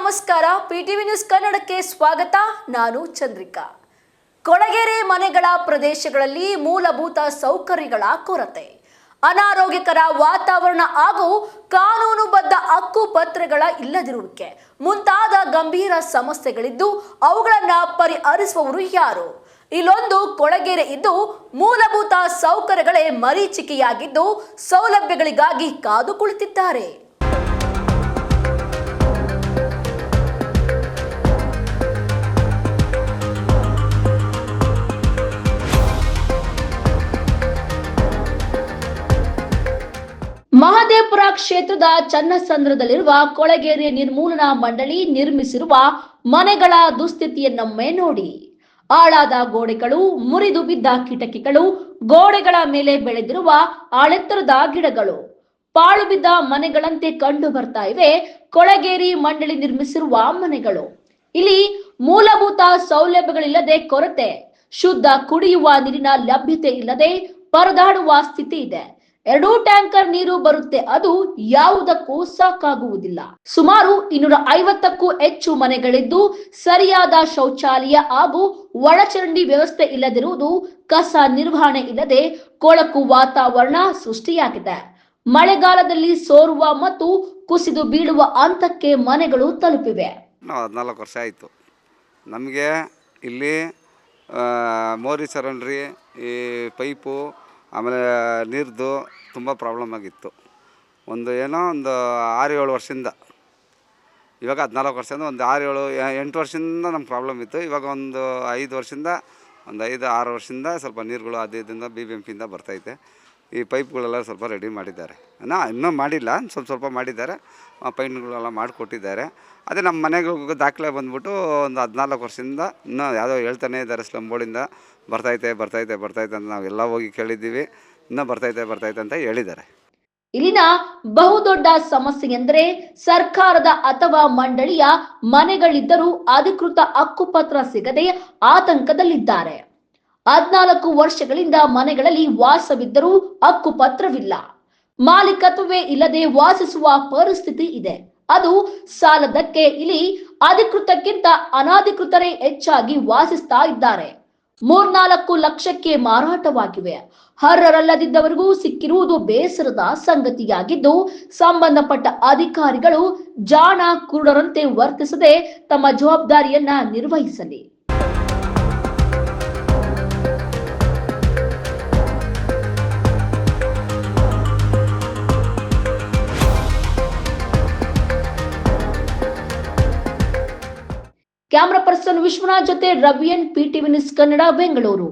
ನಮಸ್ಕಾರ. ಪಿಟಿವಿ ನ್ಯೂಸ್ ಕನ್ನಡಕ್ಕೆ ಸ್ವಾಗತ. ನಾನು ಚಂದ್ರಿಕಾ. ಕೊಳಗೇರಿ ಮನೆಗಳ ಪ್ರದೇಶಗಳಲ್ಲಿ ಮೂಲಭೂತ ಸೌಕರ್ಯಗಳ ಕೊರತೆ, ಅನಾರೋಗ್ಯಕರ ವಾತಾವರಣ ಹಾಗೂ ಕಾನೂನುಬದ್ಧ ಹಕ್ಕುಪತ್ರಗಳ ಇಲ್ಲದಿರುವಿಕೆ ಮುಂತಾದ ಗಂಭೀರ ಸಮಸ್ಯೆಗಳಿದ್ದು ಅವುಗಳನ್ನು ಪರಿಹರಿಸುವವರು ಯಾರು? ಇಲ್ಲೊಂದು ಕೊಳಗೇರಿ ಇದ್ದು ಮೂಲಭೂತ ಸೌಕರ್ಯಗಳೇ ಮರೀಚಿಕೆಯಾಗಿದ್ದು ಸೌಲಭ್ಯಗಳಿಗಾಗಿ ಕಾದು ಕುಳಿತಿದ್ದಾರೆ. ಮಹದೇವಪುರ ಕ್ಷೇತ್ರದ ಚನ್ನಸಂದ್ರದಲ್ಲಿರುವ ಕೊಳಗೇರಿ ನಿರ್ಮೂಲನಾ ಮಂಡಳಿ ನಿರ್ಮಿಸಿರುವ ಮನೆಗಳ ದುಸ್ಥಿತಿಯನ್ನೊಮ್ಮೆ ನೋಡಿ. ಆಳಾದ ಗೋಡೆಗಳು, ಮುರಿದು ಬಿದ್ದ ಕಿಟಕಿಗಳು, ಗೋಡೆಗಳ ಮೇಲೆ ಬೆಳೆದಿರುವ ಆಳೆತ್ತರದ ಗಿಡಗಳು, ಪಾಳು ಬಿದ್ದ ಮನೆಗಳಂತೆ ಕಂಡು ಬರ್ತಾ ಇವೆ ಕೊಳಗೇರಿ ಮಂಡಳಿ ನಿರ್ಮಿಸಿರುವ ಮನೆಗಳು. ಇಲ್ಲಿ ಮೂಲಭೂತ ಸೌಲಭ್ಯಗಳಿಲ್ಲದೆ ಕೊರತೆ, ಶುದ್ಧ ಕುಡಿಯುವ ನೀರಿನ ಲಭ್ಯತೆ ಇಲ್ಲದೆ ಪರದಾಡುವ ಸ್ಥಿತಿ ಇದೆ. 2 ಟ್ಯಾಂಕರ್ ನೀರು ಬರುತ್ತೆ, ಅದು ಯಾವುದಕ್ಕೂ ಸಾಕಾಗುವುದಿಲ್ಲ. ಸುಮಾರು 250ಕ್ಕೂ ಹೆಚ್ಚು ಮನೆಗಳಿದ್ದು ಸರಿಯಾದ ಶೌಚಾಲಯ ಹಾಗೂ ಒಳಚರಂಡಿ ವ್ಯವಸ್ಥೆ ಇಲ್ಲದಿರುವುದು, ಕಸ ನಿರ್ವಹಣೆ ಇಲ್ಲದೆ ಕೊಳಕು ವಾತಾವರಣ ಸೃಷ್ಟಿಯಾಗಿದೆ. ಮಳೆಗಾಲದಲ್ಲಿ ಸೋರುವ ಮತ್ತು ಕುಸಿದು ಬೀಳುವ ಹಂತಕ್ಕೆ ಮನೆಗಳು ತಲುಪಿವೆ. 14 ವರ್ಷ ಆಯಿತು ನಮಗೆ ಇಲ್ಲಿ ಮೋರಿ ಚರಂಡ್ರಿ, ಈ ಪೈಪು, ಆಮೇಲೆ ನೀರ್ದು ತುಂಬ ಪ್ರಾಬ್ಲಮ್ ಆಗಿತ್ತು. ಒಂದು 6-7 ವರ್ಷದಿಂದ, ಇವಾಗ 14 ವರ್ಷದಿಂದ ಒಂದು 6-7-8 ವರ್ಷದಿಂದ ನಮ್ಗೆ ಪ್ರಾಬ್ಲಮ್ ಇತ್ತು. ಇವಾಗ ಒಂದು 5 ವರ್ಷದಿಂದ, ಒಂದು 5-6 ವರ್ಷದಿಂದ ಸ್ವಲ್ಪ ನೀರುಗಳು ಅದರಿಂದ BBMP ಬರ್ತೈತೆ. ಈ ಪೈಪ್ಗಳೆಲ್ಲ ಸ್ವಲ್ಪ ರೆಡಿ ಮಾಡಿದ್ದಾರೆ, ಇನ್ನೂ ಮಾಡಿಲ್ಲ, ಸ್ವಲ್ಪ ಮಾಡಿದ್ದಾರೆ. ಪೈನ್ಗಳೆಲ್ಲ ಮಾಡಿಕೊಟ್ಟಿದ್ದಾರೆ. ಅದೇ ನಮ್ಮ ಮನೆಗಳಿಗೆ ದಾಖಲೆ ಬಂದ್ಬಿಟ್ಟು ಒಂದು 14 ವರ್ಷದಿಂದ ಇನ್ನೂ ಯಾವುದೋ ಹೇಳ್ತಾನೆ ಇದ್ದಾರೆ, ಸ್ಲಮ್ ಬೋರ್ಡಿಂದ ಬರ್ತೈತೆ ಅಂತ ನಾವೆಲ್ಲ ಹೋಗಿ ಕೇಳಿದ್ದೀವಿ. ಇನ್ನೂ ಬರ್ತೈತೆ ಅಂತ ಹೇಳಿದ್ದಾರೆ. ಇಲ್ಲಿನ ಬಹುದೊಡ್ಡ ಸಮಸ್ಯೆ ಎಂದರೆ ಸರ್ಕಾರದ ಅಥವಾ ಮಂಡಳಿಯ ಮನೆಗಳಿದ್ದರೂ ಅಧಿಕೃತ ಹಕ್ಕುಪತ್ರ ಸಿಗದೆ ಆತಂಕದಲ್ಲಿದ್ದಾರೆ. 14 ವರ್ಷಗಳಿಂದ ಮನೆಗಳಲ್ಲಿ ವಾಸವಿದ್ದರೂ ಹಕ್ಕುಪತ್ರವಿಲ್ಲ, ಮಾಲೀಕತ್ವವೇ ಇಲ್ಲದೆ ವಾಸಿಸುವ ಪರಿಸ್ಥಿತಿ ಇದೆ. ಅದು ಸಾಲದಕ್ಕೆ ಇಲ್ಲಿ ಅಧಿಕೃತಕ್ಕಿಂತ ಅನಧಿಕೃತರೇ ಹೆಚ್ಚಾಗಿ ವಾಸಿಸ್ತಾ ಇದ್ದಾರೆ. 3-4 ಲಕ್ಷಕ್ಕೆ ಮಾರಾಟವಾಗಿವೆ. ಅರ್ಹರಲ್ಲದಿದ್ದವರಿಗೂ ಸಿಕ್ಕಿರುವುದು ಬೇಸರದ ಸಂಗತಿಯಾಗಿದ್ದು, ಸಂಬಂಧಪಟ್ಟ ಅಧಿಕಾರಿಗಳು ಜಾಣ ಕುರುಡರಂತೆ ವರ್ತಿಸದೆ ತಮ್ಮ ಜವಾಬ್ದಾರಿಯನ್ನ ನಿರ್ವಹಿಸಲಿ. ಕ್ಯಾಮರಾ ಪರ್ಸನ್ ವಿಶ್ವನಾಥ್ ಜೊತೆ ರವಿಯನ್, ಪಿಟಿವಿ ನ್ಯೂಸ್ ಕನ್ನಡ, ಬೆಂಗಳೂರು.